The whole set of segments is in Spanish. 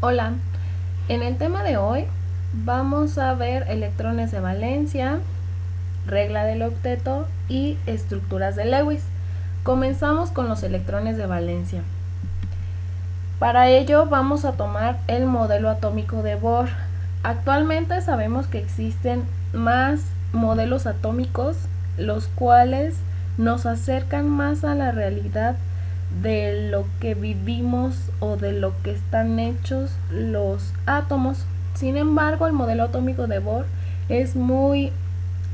Hola, en el tema de hoy vamos a ver electrones de valencia, regla del octeto y estructuras de Lewis. Comenzamos con los electrones de valencia. Para ello vamos a tomar el modelo atómico de Bohr. Actualmente sabemos que existen más modelos atómicos, los cuales nos acercan más a la realidad de lo que vivimos o de lo que están hechos los átomos. Sin embargo, el modelo atómico de Bohr es muy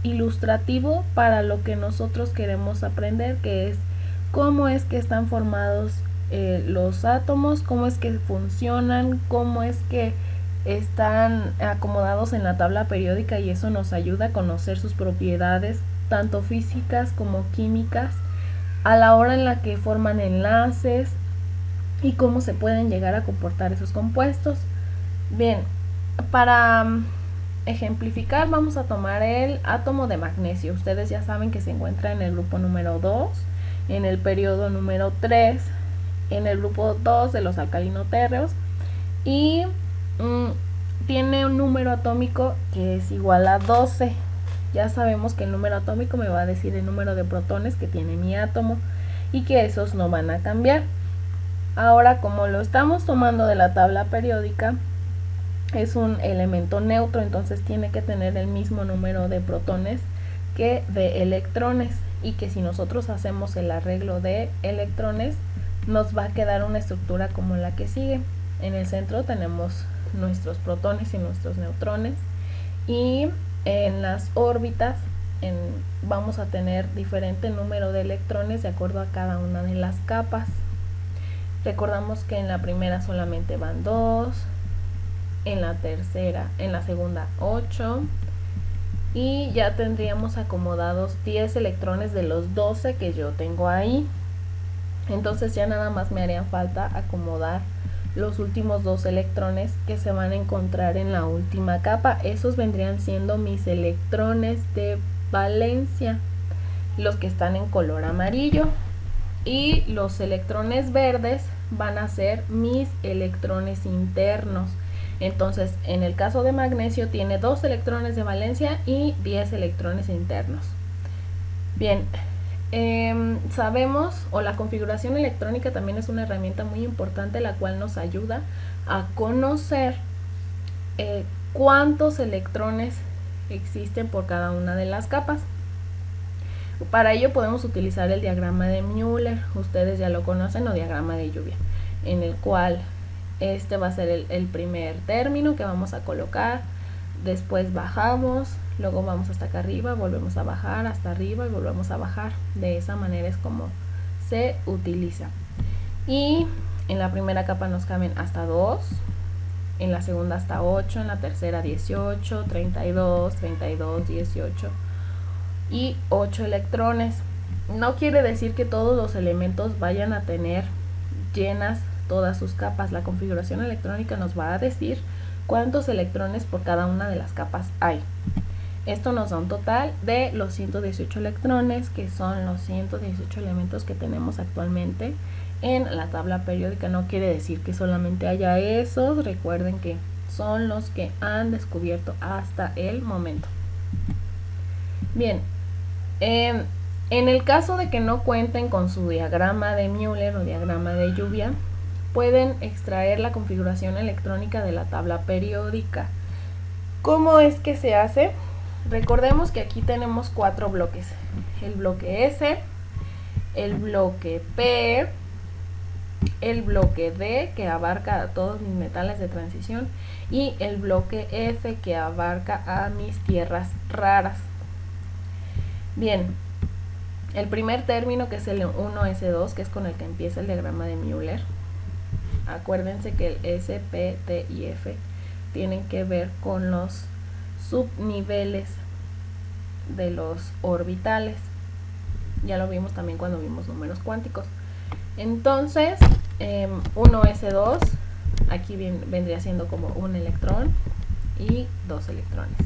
ilustrativo para lo que nosotros queremos aprender, que es cómo es que están formados los átomos, cómo es que funcionan, cómo es que están acomodados en la tabla periódica, y eso nos ayuda a conocer sus propiedades tanto físicas como químicas a la hora en la que forman enlaces y cómo se pueden llegar a comportar esos compuestos. Bien, para ejemplificar vamos a tomar el átomo de magnesio. Ustedes ya saben que se encuentra en el grupo número 2, en el periodo número 3, en el grupo 2 de los alcalinotérreos, y tiene un número atómico que es igual a 12. Ya sabemos que el número atómico me va a decir el número de protones que tiene mi átomo y que esos no van a cambiar. Ahora, como lo estamos tomando de la tabla periódica, es un elemento neutro, entonces tiene que tener el mismo número de protones que de electrones, y que si nosotros hacemos el arreglo de electrones nos va a quedar una estructura como la que sigue. En el centro tenemos nuestros protones y nuestros neutrones, y en las órbitas vamos a tener diferente número de electrones de acuerdo a cada una de las capas. Recordamos que en la primera solamente van 2, en la segunda 8, y ya tendríamos acomodados 10 electrones de los 12 que yo tengo ahí. Entonces ya nada más me harían falta acomodar los últimos 2 electrones que se van a encontrar en la última capa. Esos vendrían siendo mis electrones de valencia, los que están en color amarillo, y los electrones verdes van a ser mis electrones internos. Entonces, en el caso de magnesio tiene 2 electrones de valencia y 10 electrones internos. Bien, sabemos, o la configuración electrónica también es una herramienta muy importante, la cual nos ayuda a conocer cuántos electrones existen por cada una de las capas. Para ello podemos utilizar el diagrama de Müller, ustedes ya lo conocen, o diagrama de lluvia, en el cual este va a ser el primer término que vamos a colocar, después bajamos, luego vamos hasta acá arriba, volvemos a bajar hasta arriba y volvemos a bajar. De esa manera es como se utiliza. Y en la primera capa nos caben hasta 2, en la segunda hasta 8, en la tercera 18, 32, 32, 18 y 8 electrones. No quiere decir que todos los elementos vayan a tener llenas todas sus capas. La configuración electrónica nos va a decir cuántos electrones por cada una de las capas hay. Esto nos da un total de los 118 electrones, que son los 118 elementos que tenemos actualmente en la tabla periódica. No quiere decir que solamente haya esos, recuerden que son los que han descubierto hasta el momento. Bien, en el caso de que no cuenten con su diagrama de Müller o diagrama de lluvia, pueden extraer la configuración electrónica de la tabla periódica. ¿Cómo es que se hace? Recordemos que aquí tenemos 4 bloques: el bloque S, el bloque P, el bloque D, que abarca a todos mis metales de transición, y el bloque F, que abarca a mis tierras raras. Bien, el primer término, que es el 1s2, que es con el que empieza el diagrama de Müller, acuérdense que el S, P, T y F tienen que ver con los subniveles de los orbitales. Ya lo vimos también cuando vimos números cuánticos. Entonces, 1s2 aquí vendría siendo como un electrón y 2 electrones.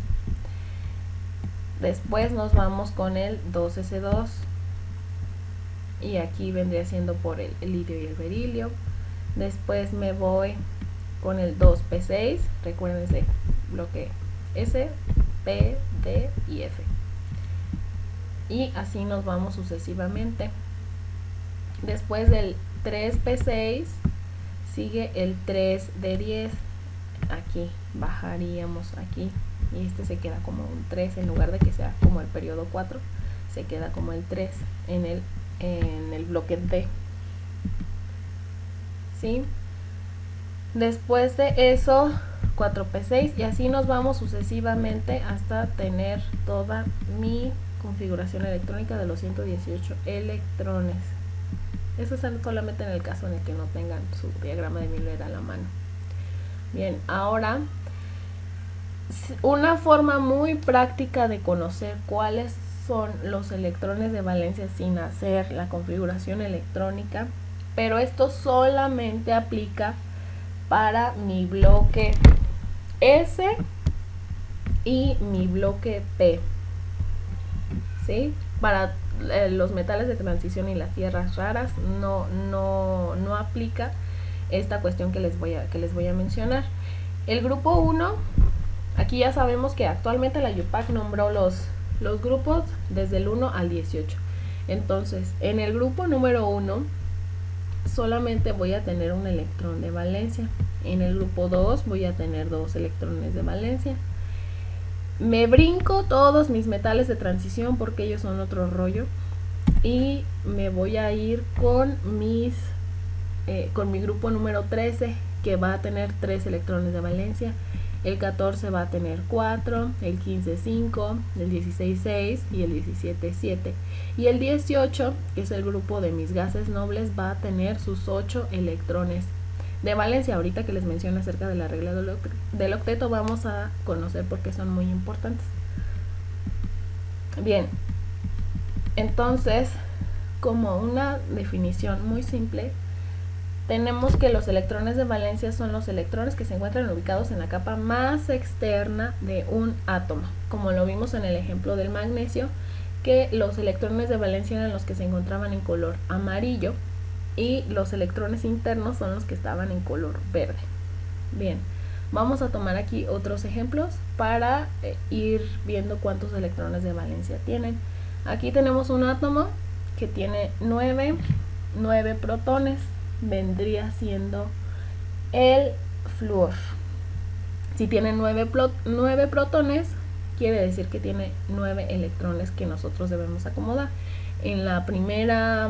Después nos vamos con el 2s2, y aquí vendría siendo por el litio y el berilio. Después me voy con el 2p6, recuérdense, bloque S, P, D y F. Y así nos vamos sucesivamente. Después del 3p6 sigue el 3d10. Aquí bajaríamos aquí y este se queda como un 3, en lugar de que sea como el periodo 4, se queda como el 3 en el bloque D. ¿Sí? Después de eso 4p6 y así nos vamos sucesivamente hasta tener toda mi configuración electrónica de los 118 electrones. Eso es solamente en el caso en el que no tengan su diagrama de Miller a la mano. Bien, ahora una forma muy práctica de conocer cuáles son los electrones de valencia sin hacer la configuración electrónica, pero esto solamente aplica para mi bloque S y mi bloque P, ¿sí? Para los metales de transición y las tierras raras no aplica esta cuestión que les voy a mencionar. El grupo 1, aquí ya sabemos que actualmente la UPAC nombró los grupos desde el 1 al 18. Entonces, en el grupo número 1 solamente voy a tener un electrón de valencia. En el grupo 2 voy a tener 2 electrones de valencia. Me brinco todos mis metales de transición porque ellos son otro rollo. Y me voy a ir con mi grupo número 13, que va a tener 3 electrones de valencia. El 14 va a tener 4, el 15 5, el 16 6 y el 17 7. Y el 18, que es el grupo de mis gases nobles, va a tener sus 8 electrones de valencia. Ahorita que les menciono acerca de la regla del octeto, vamos a conocer por qué son muy importantes. Bien, entonces, como una definición muy simple, tenemos que los electrones de valencia son los electrones que se encuentran ubicados en la capa más externa de un átomo, como lo vimos en el ejemplo del magnesio, que los electrones de valencia eran los que se encontraban en color amarillo y los electrones internos son los que estaban en color verde. Bien, vamos a tomar aquí otros ejemplos para ir viendo cuántos electrones de valencia tienen. Aquí tenemos un átomo que tiene 9 protones, vendría siendo el flúor. Si tiene 9 protones, quiere decir que tiene 9 electrones que nosotros debemos acomodar. En la primera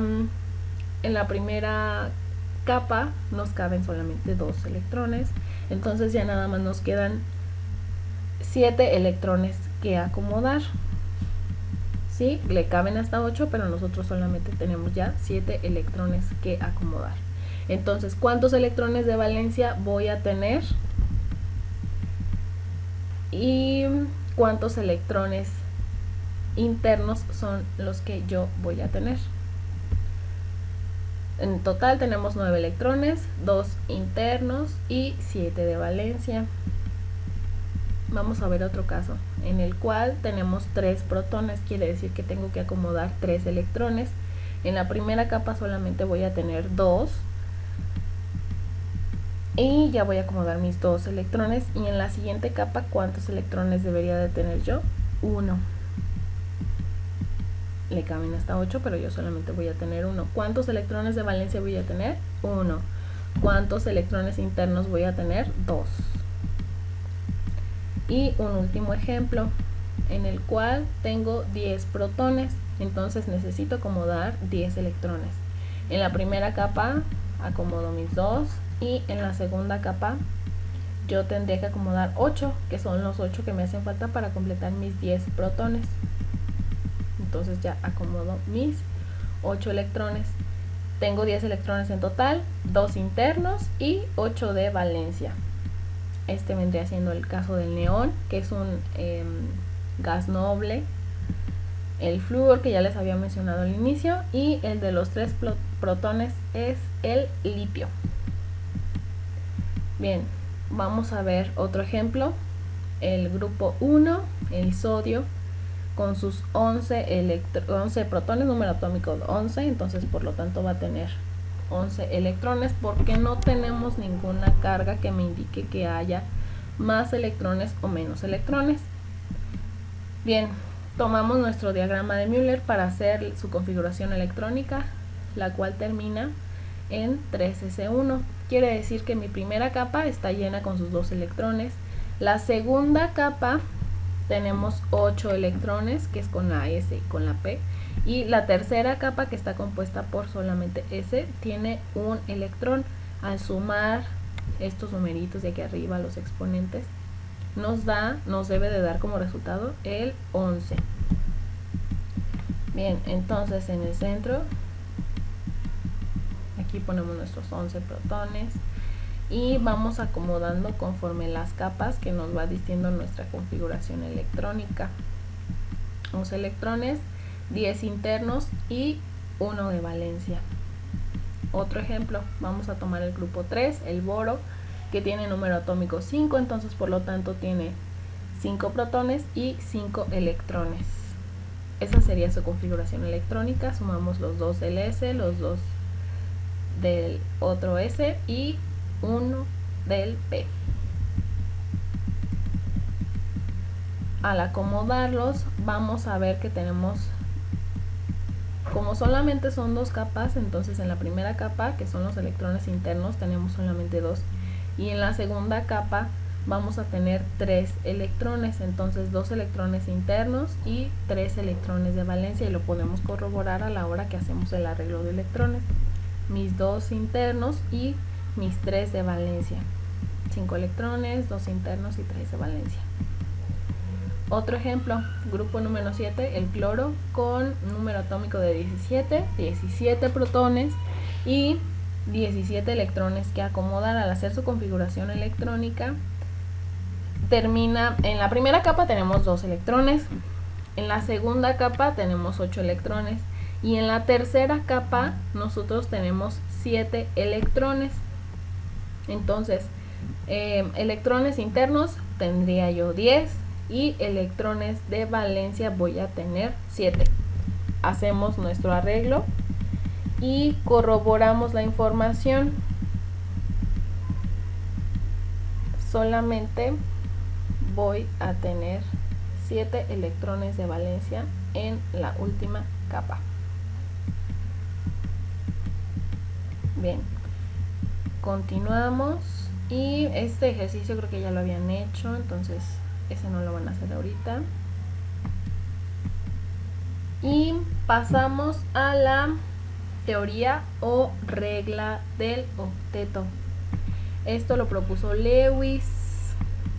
capa nos caben solamente 2 electrones, entonces ya nada más nos quedan 7 electrones que acomodar. ¿Sí? Le caben hasta 8, pero nosotros solamente tenemos ya 7 electrones que acomodar. Entonces, ¿cuántos electrones de valencia voy a tener? Y cuántos electrones internos son los que yo voy a tener. En total tenemos 9 electrones, 2 internos y 7 de valencia. Vamos a ver otro caso en el cual tenemos 3 protones, quiere decir que tengo que acomodar 3 electrones. En la primera capa solamente voy a tener 2 y ya voy a acomodar mis 2 electrones. Y en la siguiente capa, ¿cuántos electrones debería de tener yo? 1. Le caben hasta 8, pero yo solamente voy a tener 1. ¿Cuántos electrones de valencia voy a tener? 1. ¿Cuántos electrones internos voy a tener? 2. Y un último ejemplo en el cual tengo 10 protones, entonces necesito acomodar 10 electrones. En la primera capa acomodo mis 2 y en la segunda capa yo tendría que acomodar 8, que son los 8 que me hacen falta para completar mis 10 protones. Entonces ya acomodo mis 8 electrones. Tengo 10 electrones en total, 2 internos y 8 de valencia. Este vendría siendo el caso del neón, que es un gas noble, el flúor, que ya les había mencionado al inicio, y el de los 3 protones es el litio. Bien, vamos a ver otro ejemplo. El grupo 1, el sodio, con sus 11 protones, número atómico 11, entonces por lo tanto va a tener 11 electrones porque no tenemos ninguna carga que me indique que haya más electrones o menos electrones. Bien, tomamos nuestro diagrama de Müller para hacer su configuración electrónica, la cual termina en 3s1. Quiere decir que mi primera capa está llena con sus 2 electrones. La segunda capa tenemos 8 electrones, que es con la S y con la P. Y la tercera capa, que está compuesta por solamente S, tiene un electrón. Al sumar estos numeritos de aquí arriba, los exponentes, nos debe de dar como resultado el 11. Bien, entonces en el centro, aquí ponemos nuestros 11 protones y vamos acomodando conforme las capas que nos va diciendo nuestra configuración electrónica. 11 electrones, 10 internos y 1 de valencia. Otro ejemplo, vamos a tomar el grupo 3, el boro, que tiene número atómico 5, entonces por lo tanto tiene 5 protones y 5 electrones. Esa sería su configuración electrónica. Sumamos los 2 del S, los 2 del otro S y 1 del P. Al acomodarlos vamos a ver que tenemos, como solamente son 2 capas, entonces en la primera capa, que son los electrones internos, tenemos solamente 2, y en la segunda capa vamos a tener 3 electrones, entonces 2 electrones internos y 3 electrones de valencia, y lo podemos corroborar a la hora que hacemos el arreglo de electrones. Mis 2 internos y mis 3 de valencia, 5 electrones, 2 internos y 3 de valencia. Otro ejemplo, grupo número 7, el cloro, con número atómico de 17 protones y 17 electrones, que acomodar al hacer su configuración electrónica. Termina, en la primera capa tenemos 2 electrones, en la segunda capa tenemos 8 electrones y en la tercera capa nosotros tenemos 7 electrones. Entonces, electrones internos tendría yo 10 y electrones de valencia voy a tener 7. Hacemos nuestro arreglo y corroboramos la información. Solamente voy a tener 7 electrones de valencia en la última capa. Bien, continuamos y este ejercicio creo que ya lo habían hecho, entonces ese no lo van a hacer ahorita. Y pasamos a la teoría o regla del octeto. Esto lo propuso Lewis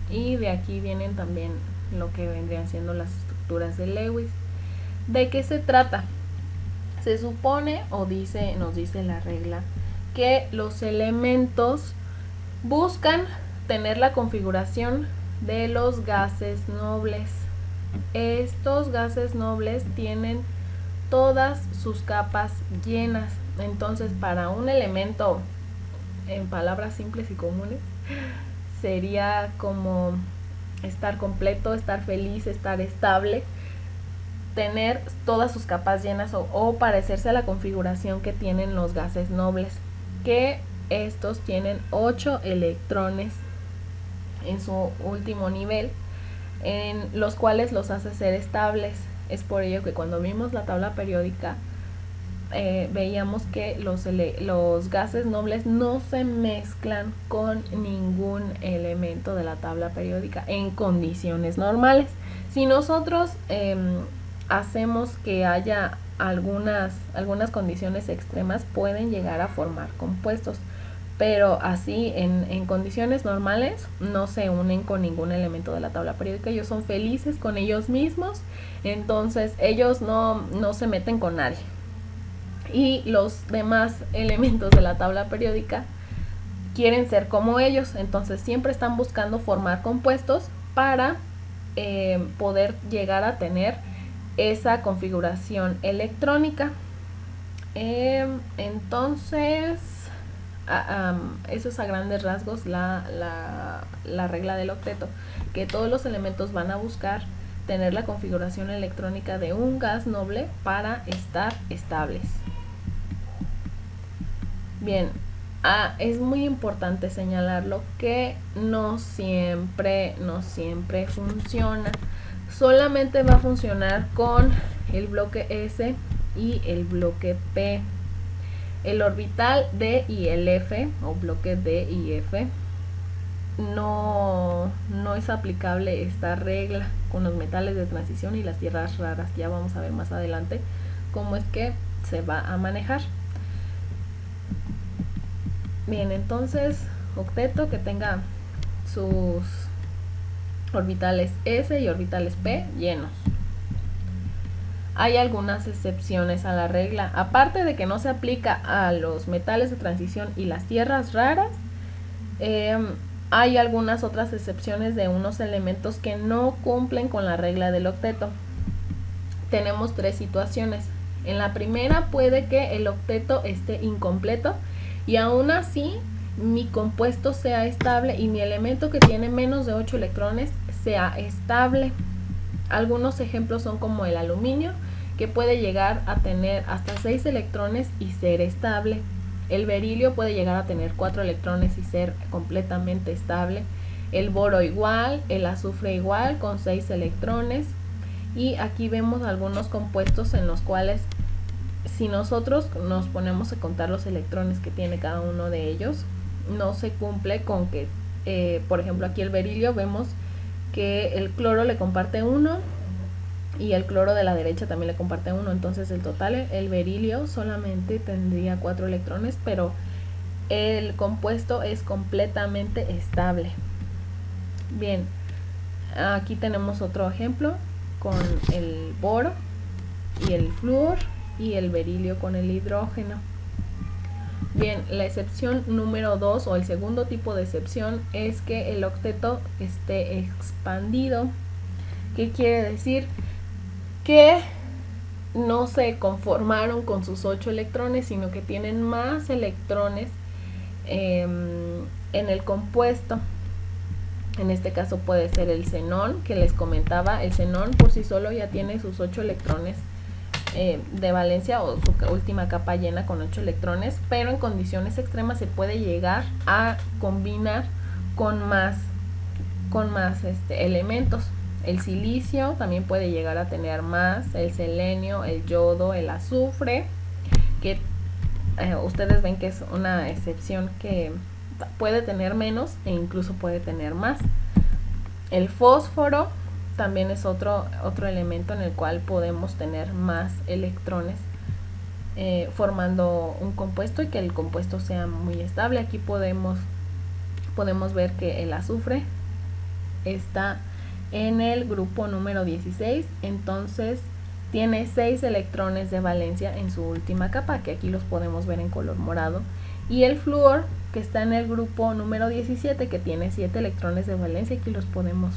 y de aquí vienen también lo que vendrían siendo las estructuras de Lewis. ¿De qué se trata? Se supone, o nos dice la regla, que los elementos buscan tener la configuración de los gases nobles. Estos gases nobles tienen todas sus capas llenas. Entonces, para un elemento, en palabras simples y comunes, sería como estar completo, estar feliz, estar estable, tener todas sus capas llenas o parecerse a la configuración que tienen los gases nobles, que estos tienen 8 electrones en su último nivel, en los cuales los hace ser estables. Es por ello que cuando vimos la tabla periódica veíamos que los gases nobles no se mezclan con ningún elemento de la tabla periódica en condiciones normales. Si nosotros hacemos que haya algunas condiciones extremas, pueden llegar a formar compuestos, pero así en condiciones normales no se unen con ningún elemento de la tabla periódica. Ellos son felices con ellos mismos, entonces ellos no se meten con nadie. Y los demás elementos de la tabla periódica quieren ser como ellos, entonces siempre están buscando formar compuestos para poder llegar a tener esa configuración electrónica. Entonces eso es a grandes rasgos la regla del octeto, que todos los elementos van a buscar tener la configuración electrónica de un gas noble para estar estables. Bien, es muy importante señalarlo que no siempre funciona. Solamente va a funcionar con el bloque S y el bloque P. El orbital D y el F, o bloque D y F, no es aplicable esta regla con los metales de transición y las tierras raras. Ya vamos a ver más adelante cómo es que se va a manejar. Bien, entonces octeto que tenga sus orbitales S y orbitales P llenos. Hay algunas excepciones a la regla. Aparte de que no se aplica a los metales de transición y las tierras raras, hay algunas otras excepciones de unos elementos que no cumplen con la regla del octeto. Tenemos tres situaciones. En la primera puede que el octeto esté incompleto y aún así mi compuesto sea estable y mi elemento que tiene menos de 8 electrones sea estable. Algunos ejemplos son como el aluminio, que puede llegar a tener hasta 6 electrones y ser estable. El berilio puede llegar a tener 4 electrones y ser completamente estable. El boro igual, el azufre igual con 6 electrones. Y aquí vemos algunos compuestos en los cuales si nosotros nos ponemos a contar los electrones que tiene cada uno de ellos, no se cumple con que, por ejemplo, aquí el berilio vemos que el cloro le comparte 1 y el cloro de la derecha también le comparte 1, entonces el total, el berilio solamente tendría 4 electrones, pero el compuesto es completamente estable. Bien, aquí tenemos otro ejemplo con el boro y el flúor y el berilio con el hidrógeno. Bien, la excepción número 2 o el segundo tipo de excepción es que el octeto esté expandido. ¿Qué quiere decir? Que no se conformaron con sus 8 electrones, sino que tienen más electrones en el compuesto. En este caso puede ser el xenón, que les comentaba. El xenón por sí solo ya tiene sus 8 electrones de valencia, o su última capa llena con 8 electrones, pero en condiciones extremas se puede llegar a combinar con más elementos. El silicio también puede llegar a tener más, el selenio, el yodo, el azufre, que ustedes ven que es una excepción que puede tener menos e incluso puede tener más. El fósforo también es otro elemento en el cual podemos tener más electrones formando un compuesto y que el compuesto sea muy estable. Aquí podemos ver que el azufre está en el grupo número 16, entonces tiene 6 electrones de valencia en su última capa, que aquí los podemos ver en color morado, y el flúor, que está en el grupo número 17, que tiene 7 electrones de valencia, aquí los podemos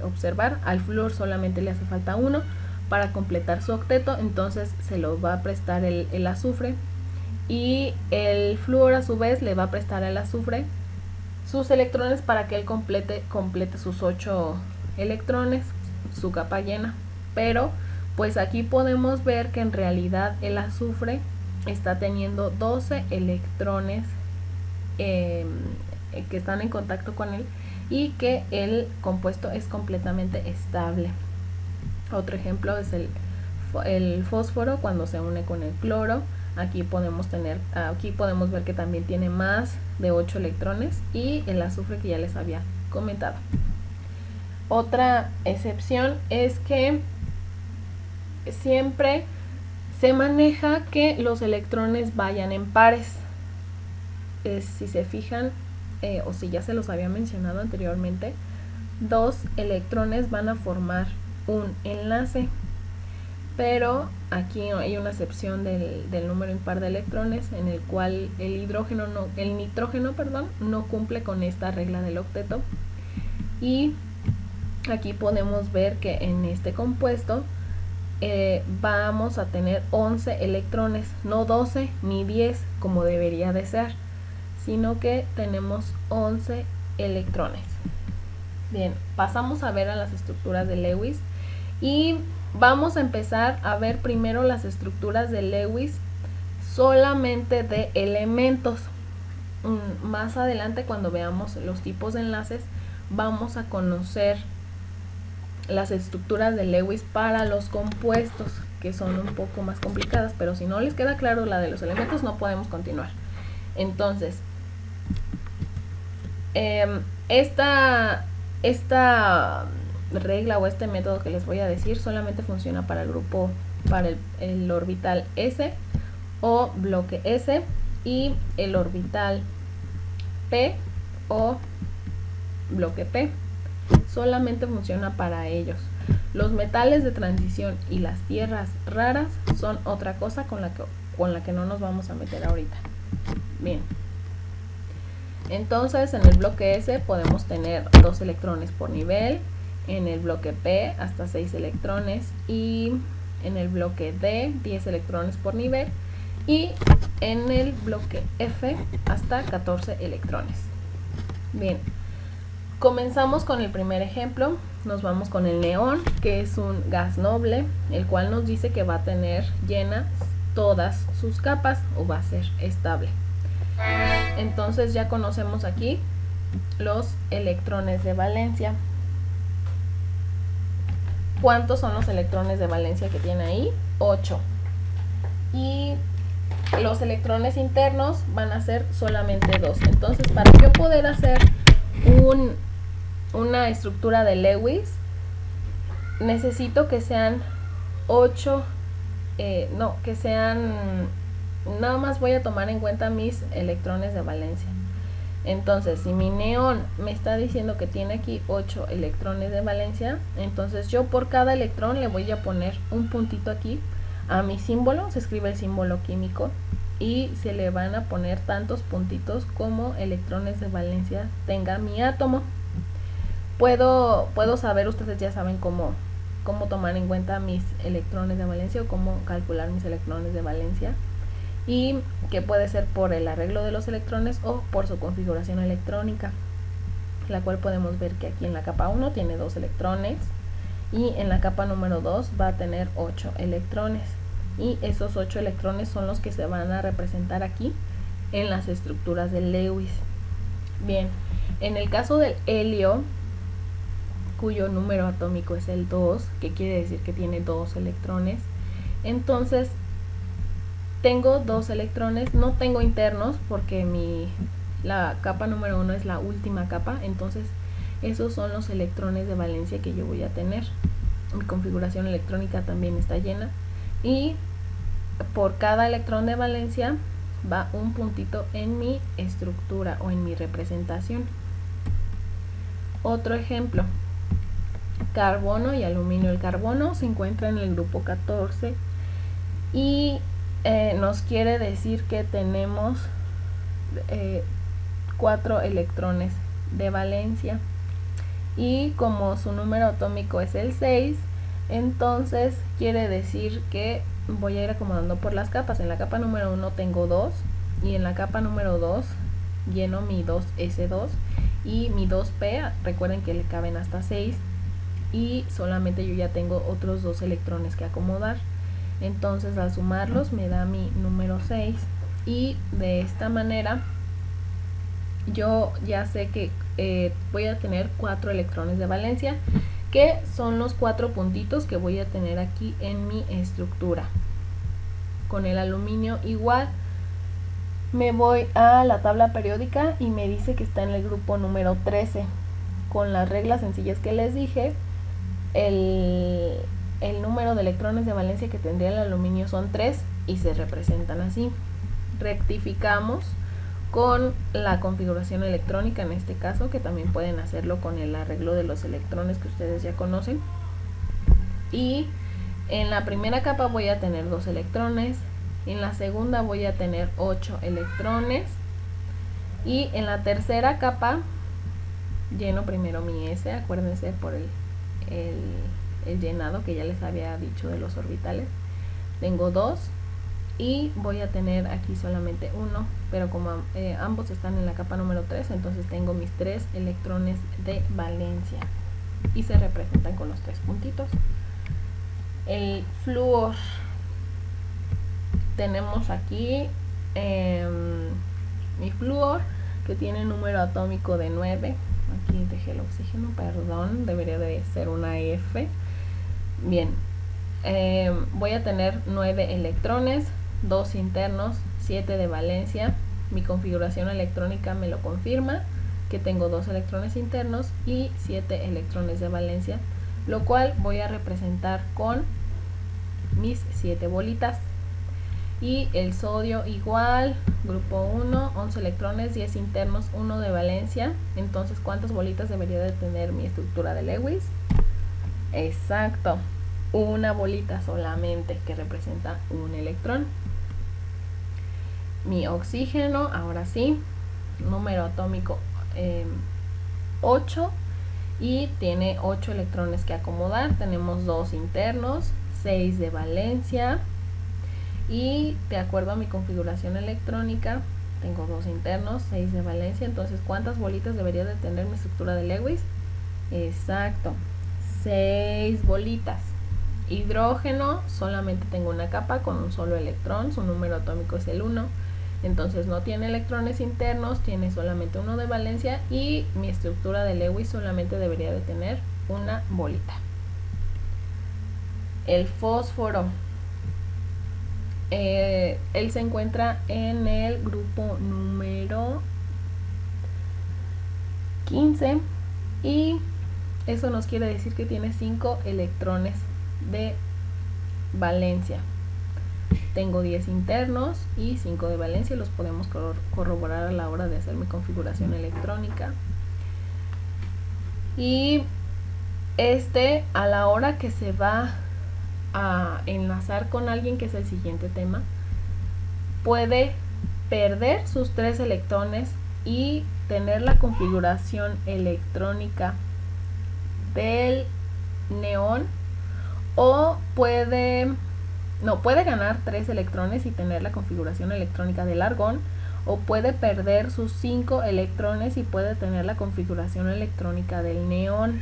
observar. Al flúor solamente le hace falta 1 para completar su octeto, entonces se lo va a prestar el azufre, y el flúor a su vez le va a prestar al azufre sus electrones para que él complete sus 8 electrones, su capa llena. Pero pues aquí podemos ver que en realidad el azufre está teniendo 12 electrones que están en contacto con él y que el compuesto es completamente estable. Otro ejemplo es el fósforo cuando se une con el cloro. Aquí podemos ver que también tiene más de 8 electrones, y el azufre que ya les había comentado. Otra excepción es que siempre se maneja que los electrones vayan en pares. Si se fijan, o si ya se los había mencionado anteriormente, 2 electrones van a formar un enlace, pero aquí hay una excepción del número impar de electrones, en el cual el nitrógeno no cumple con esta regla del octeto, y aquí podemos ver que en este compuesto vamos a tener 11 electrones, no 12 ni 10 como debería de ser, sino que tenemos 11 electrones. Bien, pasamos a ver a las estructuras de Lewis, y vamos a empezar a ver primero las estructuras de Lewis solamente de elementos. Más adelante, cuando veamos los tipos de enlaces, vamos a conocer las estructuras de Lewis para los compuestos, que son un poco más complicadas, pero si no les queda claro la de los elementos, no podemos continuar. Entonces, esta regla o este método que les voy a decir solamente funciona para el grupo, para el orbital S o bloque S, y el orbital P o bloque P. Solamente funciona para ellos. Los metales de transición y las tierras raras son otra cosa con la que no nos vamos a meter ahorita. Bien. Entonces, en el bloque S podemos tener 2 electrones por nivel, en el bloque P hasta 6 electrones y en el bloque D 10 electrones por nivel y en el bloque F hasta 14 electrones. Bien, comenzamos con el primer ejemplo. Nos vamos con el neón, que es un gas noble, el cual nos dice que va a tener llenas todas sus capas o va a ser estable. Entonces ya conocemos aquí los electrones de valencia. ¿Cuántos son los electrones de valencia que tiene ahí? 8. Y los electrones internos van a ser solamente 2. Entonces, para yo poder hacer una estructura de Lewis, necesito que sean 8, que sean, nada más voy a tomar en cuenta mis electrones de valencia. Entonces, si mi neón me está diciendo que tiene aquí 8 electrones de valencia, entonces yo por cada electrón le voy a poner un puntito aquí a mi símbolo, se escribe el símbolo químico, y se le van a poner tantos puntitos como electrones de valencia tenga mi átomo. Puedo saber, ustedes ya saben cómo tomar en cuenta mis electrones de valencia o cómo calcular mis electrones de valencia, y que puede ser por el arreglo de los electrones o por su configuración electrónica, la cual podemos ver que aquí en la capa 1 tiene 2 electrones y en la capa número 2 va a tener 8 electrones, y esos 8 electrones son los que se van a representar aquí en las estructuras de Lewis. Bien, en el caso del helio, cuyo número atómico es el 2, que quiere decir que tiene 2 electrones, entonces tengo 2 electrones, no tengo internos porque la capa número 1 es la última capa, entonces esos son los electrones de valencia que yo voy a tener. Mi configuración electrónica también está llena, y por cada electrón de valencia va un puntito en mi estructura o en mi representación. Otro ejemplo, carbono y aluminio. El carbono se encuentra en el grupo 14 y nos quiere decir que tenemos 4 electrones de valencia, y como su número atómico es el 6, entonces quiere decir que voy a ir acomodando por las capas. En la capa número 1 tengo 2, y en la capa número 2 lleno mi 2S2 y mi 2P, recuerden que le caben hasta 6, y solamente yo ya tengo otros 2 electrones que acomodar. Entonces al sumarlos me da mi número 6, y de esta manera yo ya sé que voy a tener 4 electrones de valencia, que son los 4 puntitos que voy a tener aquí en mi estructura. Con el aluminio igual, me voy a la tabla periódica y me dice que está en el grupo número 13. Con las reglas sencillas que les dije, el número de electrones de valencia que tendría el aluminio son 3 y se representan así. Rectificamos con la configuración electrónica en este caso, que también pueden hacerlo con el arreglo de los electrones que ustedes ya conocen. Y en la primera capa voy a tener 2 electrones, en la segunda voy a tener 8 electrones, y en la tercera capa lleno primero mi S, acuérdense por el llenado que ya les había dicho de los orbitales. Tengo 2 y voy a tener aquí solamente 1, pero como ambos están en la capa número 3, entonces tengo mis 3 electrones de valencia y se representan con los 3 puntitos. El flúor. tenemos aquí mi flúor, que tiene número atómico de 9. Aquí dejé el oxígeno, perdón, debería de ser una F. Bien, voy a tener 9 electrones, 2 internos, 7 de valencia. Mi configuración electrónica me lo confirma, que tengo 2 electrones internos y 7 electrones de valencia, lo cual voy a representar con mis 7 bolitas. Y el sodio igual, grupo 1, 11 electrones, 10 internos, 1 de valencia. Entonces, ¿cuántas bolitas debería de tener mi estructura de Lewis? Exacto, una bolita solamente, que representa un electrón. Mi oxígeno, ahora sí, número atómico 8 y tiene 8 electrones que acomodar. Tenemos 2 internos, 6 de valencia. Y de acuerdo a mi configuración electrónica, tengo 2 internos, 6 de valencia. Entonces, ¿cuántas bolitas debería de tener mi estructura de Lewis? Exacto, 6 bolitas. Hidrógeno, solamente tengo una capa con un solo electrón, su número atómico es el 1. Entonces no tiene electrones internos, tiene solamente 1 de valencia y mi estructura de Lewis solamente debería de tener una bolita. El fósforo. Él se encuentra en el grupo número 15 y eso nos quiere decir que tiene 5 electrones de valencia. Tengo 10 internos y 5 de valencia, los podemos corroborar a la hora de hacer mi configuración electrónica. Y a la hora que se va a enlazar con alguien, que es el siguiente tema, puede perder sus 3 electrones y tener la configuración electrónica del neón, o puede ganar 3 electrones y tener la configuración electrónica del argón, o puede perder sus 5 electrones y puede tener la configuración electrónica del neón.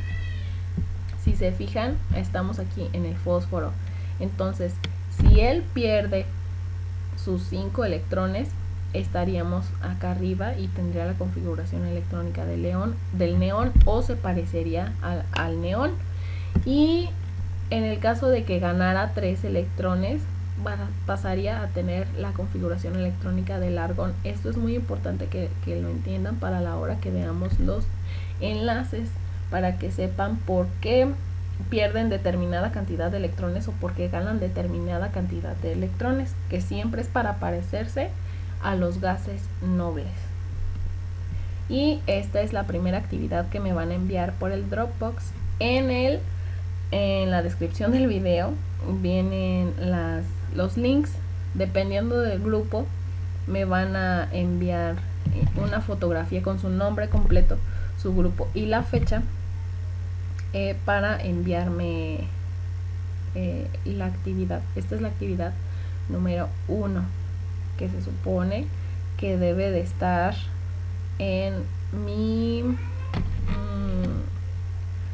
Si se fijan, estamos aquí en el fósforo. Entonces, si él pierde sus 5 electrones, estaríamos acá arriba y tendría la configuración electrónica del neón, o se parecería al neón. Y en el caso de que ganara 3 electrones, pasaría a tener la configuración electrónica del argón. Esto es muy importante que lo entiendan para la hora que veamos los enlaces, para que sepan por qué pierden determinada cantidad de electrones o por qué ganan determinada cantidad de electrones, que siempre es para parecerse a los gases nobles. Y esta es la primera actividad que me van a enviar por el Dropbox. En la descripción del video vienen los links. Dependiendo del grupo, me van a enviar una fotografía con su nombre completo, su grupo y la fecha, para enviarme la actividad. Esta es la actividad número 1, que se supone que debe de estar en mi...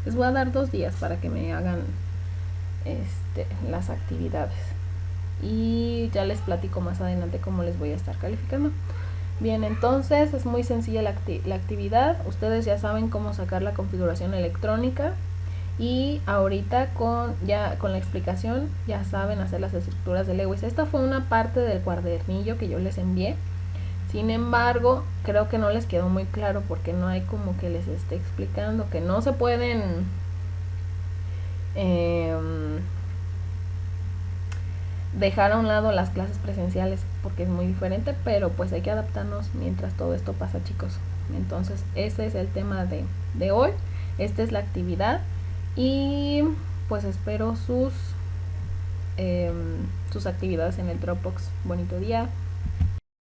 les voy a dar 2 días para que me hagan las actividades y ya les platico más adelante cómo les voy a estar calificando. Bien, entonces es muy sencilla la actividad. Ustedes ya saben cómo sacar la configuración electrónica y ahorita con la explicación ya saben hacer las estructuras de Lewis. Esta fue una parte del cuadernillo que yo les envié. Sin embargo, creo que no les quedó muy claro porque no hay como que les esté explicando que no se pueden dejar a un lado las clases presenciales porque es muy diferente, pero pues hay que adaptarnos mientras todo esto pasa, chicos. Entonces este es el tema de hoy, esta es la actividad y pues espero sus actividades en el Dropbox. Bonito día.